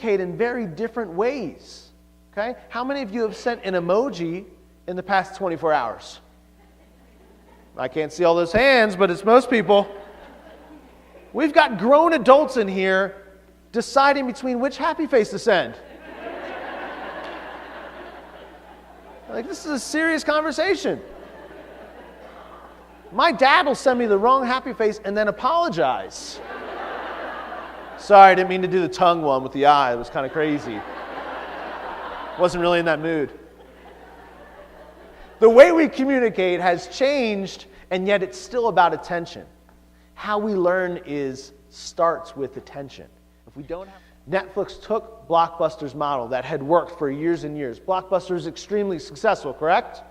communicate in very different ways. Okay? How many of you have sent an emoji in the past 24 hours? I can't see all those hands, but it's most people. We've got grown adults in here deciding between which happy face to send. Like, this is a serious conversation. My dad will send me the wrong happy face and then apologize. Sorry, I didn't mean to do the tongue one with the eye. It was kind of crazy. Wasn't really in that mood. The way we communicate has changed, and yet it's still about attention. How we learn starts with attention. If we don't have Netflix took Blockbuster's model that had worked for years and years. Blockbuster is extremely successful, correct?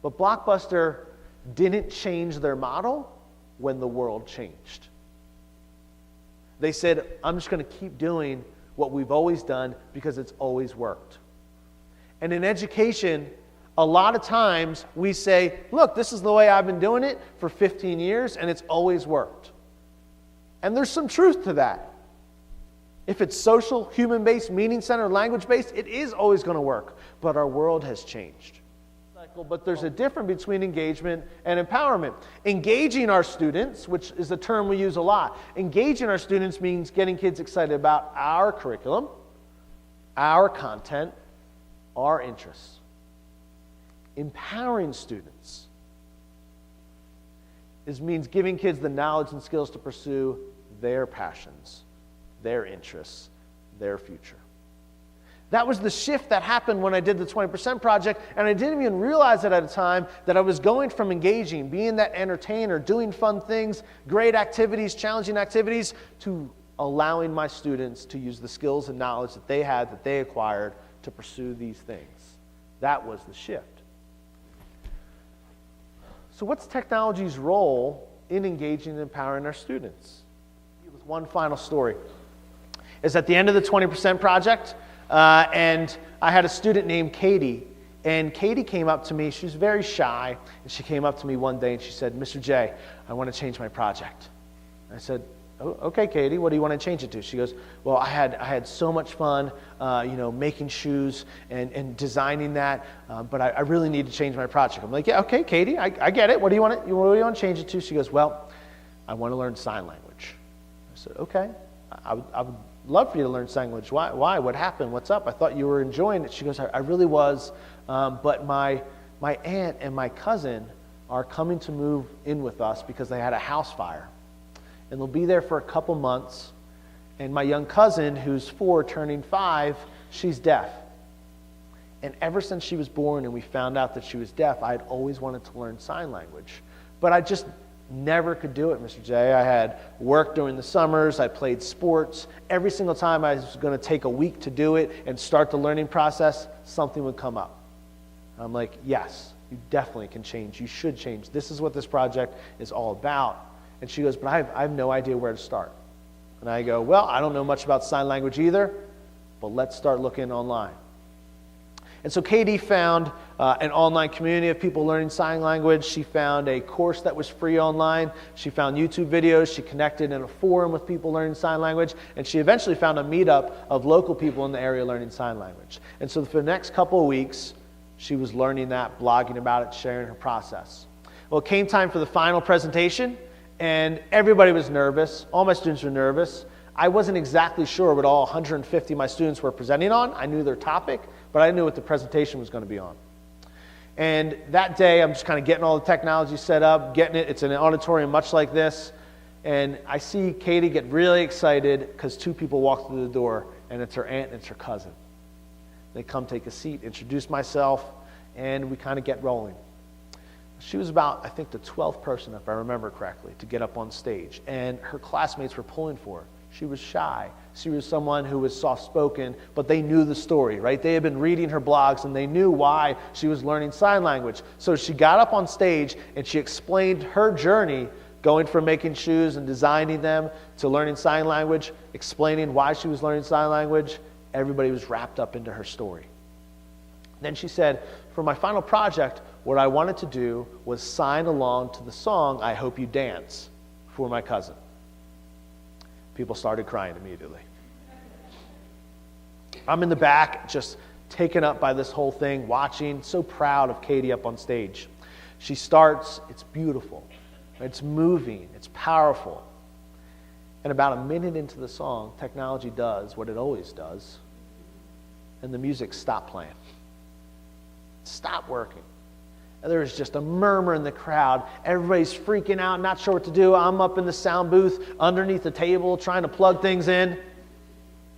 But Blockbuster didn't change their model when the world changed. They said, I'm just going to keep doing what we've always done because it's always worked. And in education, a lot of times we say, look, this is the way I've been doing it for 15 years and it's always worked. And there's some truth to that. If it's social, human-based, meaning-centered, language-based, it is always going to work. But our world has changed. But there's a difference between engagement and empowerment. Engaging our students, which is a term we use a lot, engaging our students means getting kids excited about our curriculum, our content, our interests. Empowering students means giving kids the knowledge and skills to pursue their passions, their interests, their future. That was the shift that happened when I did the 20% project, and I didn't even realize it at a time that I was going from engaging, being that entertainer, doing fun things, great activities, challenging activities, to allowing my students to use the skills and knowledge that they had, that they acquired, to pursue these things. That was the shift. So what's technology's role in engaging and empowering our students? With one final story. Is at the end of the 20% project, and I had a student named Katie, and Katie came up to me. She was very shy, and she came up to me one day and she said, Mr. J, I want to change my project. I said, oh, okay, Katie, what do you want to change it to? She goes, well, I had so much fun, making shoes and designing that, but I really need to change my project. I'm like, yeah, okay, Katie, I get it. What do you want to change it to? She goes, well, I want to learn sign language. I said, okay, I would love for you to learn sign language. Why? What happened? What's up? I thought you were enjoying it. She goes, I really was, but my aunt and my cousin are coming to move in with us because they had a house fire. And they'll be there for a couple months. And my young cousin, who's 4, turning 5, she's deaf. And ever since she was born and we found out that she was deaf, I had always wanted to learn sign language. But I just never could do it, Mr. J. I had work during the summers. I played sports. Every single time I was going to take a week to do it and start the learning process, something would come up. I'm like, yes, you definitely can change. You should change. This is what this project is all about. And she goes, but I have no idea where to start. And I go, well, I don't know much about sign language either, but let's start looking online. And so Katie found an online community of people learning sign language. She found a course that was free online. She found YouTube videos. She connected in a forum with people learning sign language. And she eventually found a meetup of local people in the area learning sign language. And so for the next couple of weeks, she was learning that, blogging about it, sharing her process. Well, it came time for the final presentation. And everybody was nervous. All my students were nervous. I wasn't exactly sure what all 150 of my students were presenting on. I knew their topic, but I knew what the presentation was going to be on. And that day, I'm just kind of getting all the technology set up, getting it. It's an auditorium much like this. And I see Katie get really excited because 2 people walk through the door, and it's her aunt and it's her cousin. They come take a seat, introduce myself, and we kind of get rolling. She was about, I think, the 12th person, if I remember correctly, to get up on stage. And her classmates were pulling for her. She was shy. She was someone who was soft-spoken, but they knew the story, right? They had been reading her blogs, and they knew why she was learning sign language. So she got up on stage, and she explained her journey, going from making shoes and designing them to learning sign language, explaining why she was learning sign language. Everybody was wrapped up into her story. Then she said, for my final project, what I wanted to do was sign along to the song, I Hope You Dance, for my cousin. People started crying immediately. I'm in the back, just taken up by this whole thing, watching, so proud of Katie up on stage. She starts, it's beautiful, it's moving, it's powerful. And about a minute into the song, technology does what it always does, and the music stopped playing. Stopped working. And there was just a murmur in the crowd. Everybody's freaking out, not sure what to do. I'm up in the sound booth, underneath the table, trying to plug things in.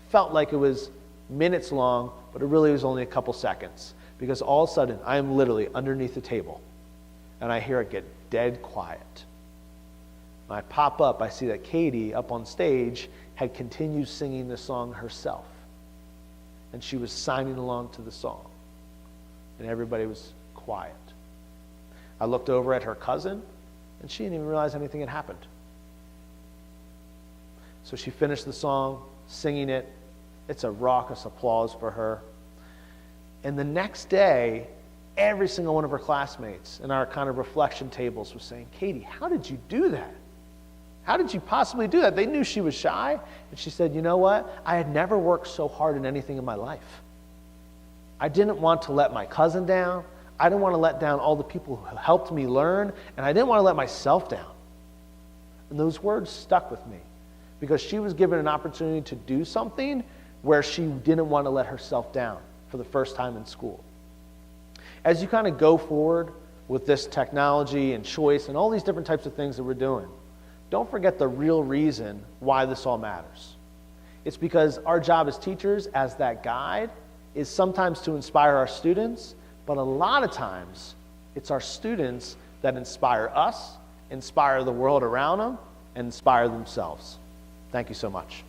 Felt like it was minutes long, but it really was only a couple seconds. Because all of a sudden, I am literally underneath the table, and I hear it get dead quiet. When I pop up, I see that Katie, up on stage, had continued singing the song herself. And she was signing along to the song. And everybody was quiet. I looked over at her cousin, and she didn't even realize anything had happened. So she finished the song, singing it. It's a raucous applause for her. And the next day, every single one of her classmates in our kind of reflection tables was saying, Katie, how did you do that? How did you possibly do that? They knew she was shy. And she said, you know what? I had never worked so hard in anything in my life. I didn't want to let my cousin down. I didn't want to let down all the people who helped me learn. And I didn't want to let myself down. And those words stuck with me because she was given an opportunity to do something where she didn't want to let herself down for the first time in school. As you kind of go forward with this technology and choice and all these different types of things that we're doing, don't forget the real reason why this all matters. It's because our job as teachers, as that guide, is sometimes to inspire our students, but a lot of times it's our students that inspire us, inspire the world around them, and inspire themselves. Thank you so much.